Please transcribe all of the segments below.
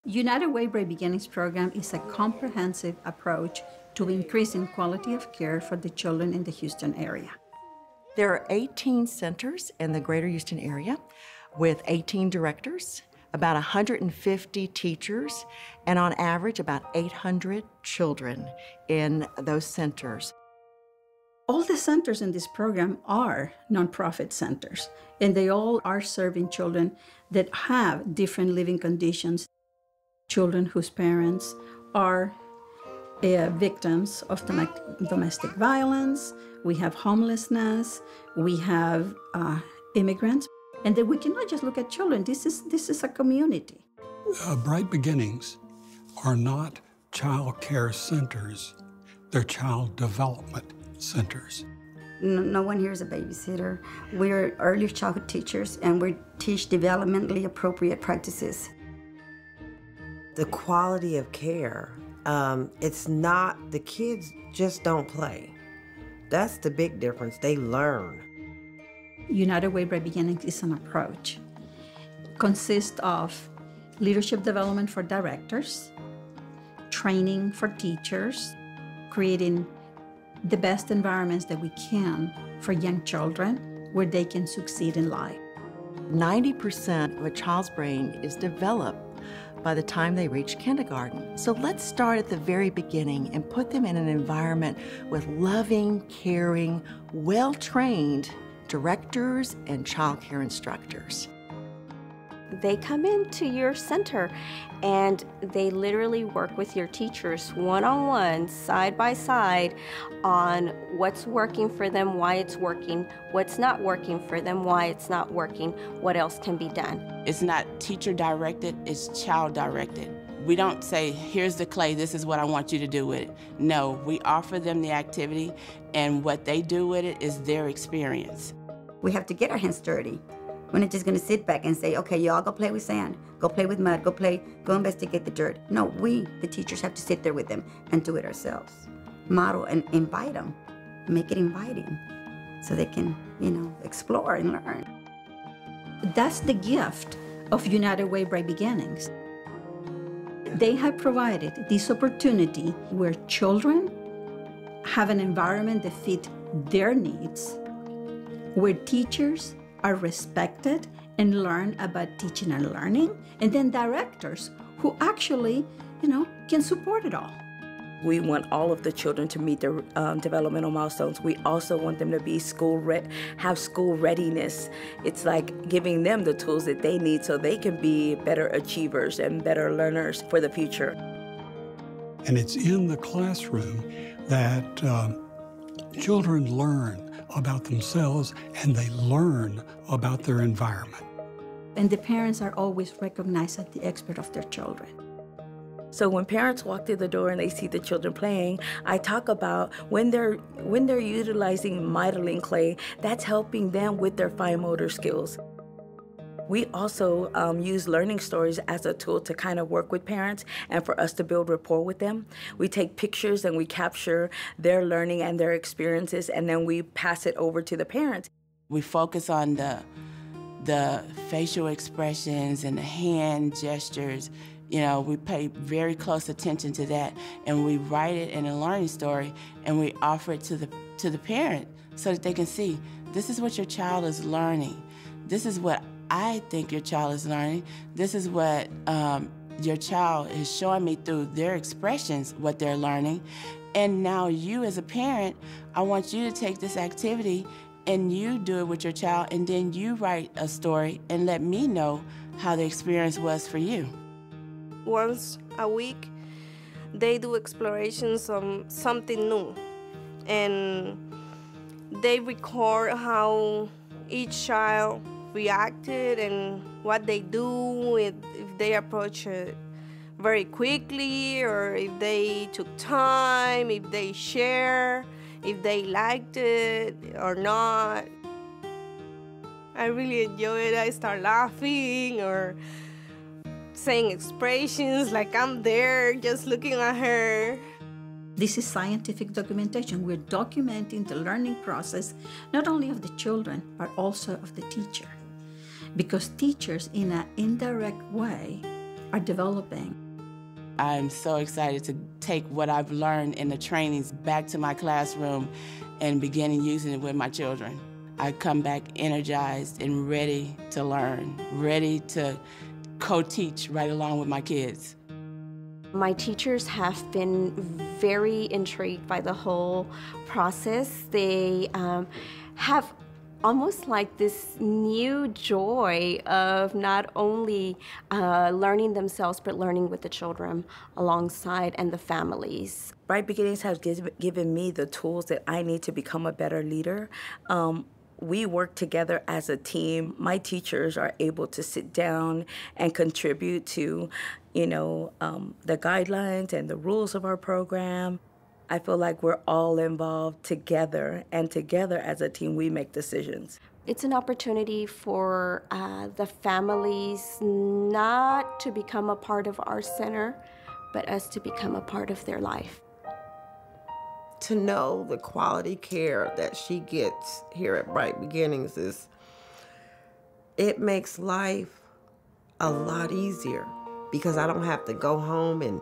United Way Bright Beginnings program is a comprehensive approach to increasing quality of care for the children in the Houston area. There are 18 centers in the greater Houston area with 18 directors, about 150 teachers, and on average about 800 children in those centers. All the centers in this program are nonprofit centers, and they all are serving children that have different living conditions, children whose parents are victims of domestic violence. We have homelessness, we have immigrants, and that we cannot just look at children. This is a community. Bright Beginnings are not child care centers, they're child development centers. No one here is a babysitter. We're early childhood teachers, and we teach developmentally appropriate practices. The quality of care, it's not, the kids just don't play. That's the big difference, they learn. United Way Bright Beginnings is an approach. Consists of leadership development for directors, training for teachers, creating the best environments that we can for young children where they can succeed in life. 90% of a child's brain is developed by the time they reach kindergarten. So let's start at the very beginning and put them in an environment with loving, caring, well-trained directors and child care instructors. They come into your center and they literally work with your teachers one-on-one, side by side, on what's working for them, why it's working, what's not working for them, why it's not working, what else can be done. It's not teacher-directed, it's child-directed. We don't say, here's the clay, this is what I want you to do with it. No, we offer them the activity, and what they do with it is their experience. We have to get our hands dirty. We're not just going to sit back and say, okay, y'all go play with sand, go play with mud, go investigate the dirt. No, we, the teachers, have to sit there with them and do it ourselves. Model and invite them, make it inviting so they can, explore and learn. That's the gift of United Way Bright Beginnings. They have provided this opportunity where children have an environment that fits their needs, where teachers are respected and learn about teaching and learning, and then directors who actually, can support it all. We want all of the children to meet their developmental milestones. We also want them to be have school readiness. It's like giving them the tools that they need so they can be better achievers and better learners for the future. And it's in the classroom that children learn about themselves and they learn about their environment. And the parents are always recognized as the expert of their children. So when parents walk through the door and they see the children playing, I talk about when they're utilizing modeling clay, that's helping them with their fine motor skills. We also use learning stories as a tool to kind of work with parents and for us to build rapport with them. We take pictures and we capture their learning and their experiences, and then we pass it over to the parents. We focus on the facial expressions and the hand gestures. We pay very close attention to that, and we write it in a learning story, and we offer it to the parent so that they can see, this is what your child is learning. This is what I think your child is learning. This is what your child is showing me through their expressions, what they're learning. And now you as a parent, I want you to take this activity and you do it with your child, and then you write a story and let me know how the experience was for you. Once a week, they do explorations on something new, and they record how each child reacted and what they do, if they approach it very quickly or if they took time, if they share, if they liked it or not. I really enjoy it. I start laughing or saying expressions like I'm there just looking at her. This is scientific documentation. We're documenting the learning process, not only of the children, but also of the teacher. Because teachers, in an indirect way, are developing. I'm so excited to take what I've learned in the trainings back to my classroom and begin using it with my children. I come back energized and ready to learn, ready to co-teach right along with my kids. My teachers have been very intrigued by the whole process. They have almost like this new joy of not only learning themselves, but learning with the children alongside and the families. Bright Beginnings has given me the tools that I need to become a better leader. We work together as a team. My teachers are able to sit down and contribute to, the guidelines and the rules of our program. I feel like we're all involved together, and together as a team, we make decisions. It's an opportunity for the families not to become a part of our center, but us to become a part of their life. To know the quality care that she gets here at Bright Beginnings it makes life a lot easier, because I don't have to go home and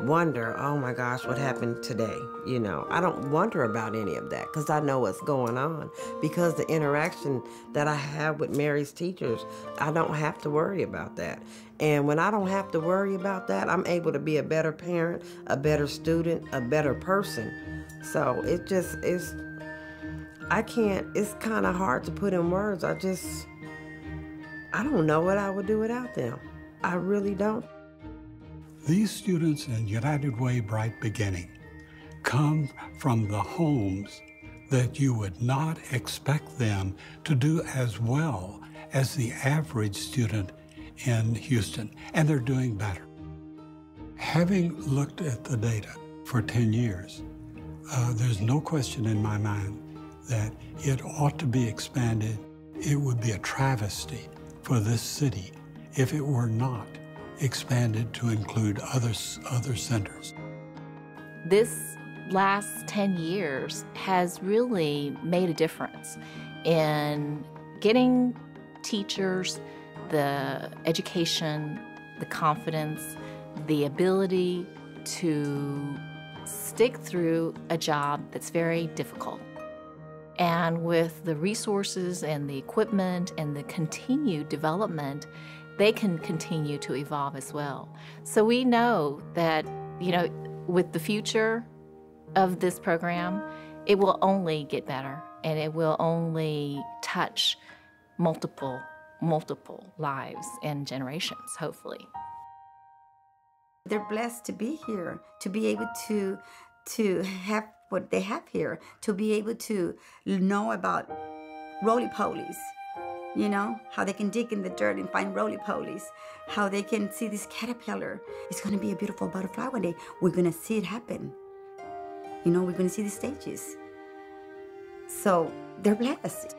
wonder, oh my gosh, what happened today? I don't wonder about any of that because I know what's going on. Because the interaction that I have with Mary's teachers, I don't have to worry about that. And when I don't have to worry about that, I'm able to be a better parent, a better student, a better person. So it just is, it's kind of hard to put in words. I don't know what I would do without them. I really don't. These students in United Way Bright Beginning come from the homes that you would not expect them to do as well as the average student in Houston, and they're doing better. Having looked at the data for 10 years, there's no question in my mind that it ought to be expanded. It would be a travesty for this city if it were not expanded to include other centers. This last 10 years has really made a difference in getting teachers the education, the confidence, the ability to stick through a job that's very difficult. And with the resources and the equipment and the continued development, they can continue to evolve as well. So we know that, with the future of this program, it will only get better, and it will only touch multiple lives and generations, hopefully. They're blessed to be here, to be able to have what they have here, to be able to know about roly-polies, how they can dig in the dirt and find roly-polies, how they can see this caterpillar. It's going to be a beautiful butterfly one day. We're going to see it happen. We're going to see the stages. So they're blessed.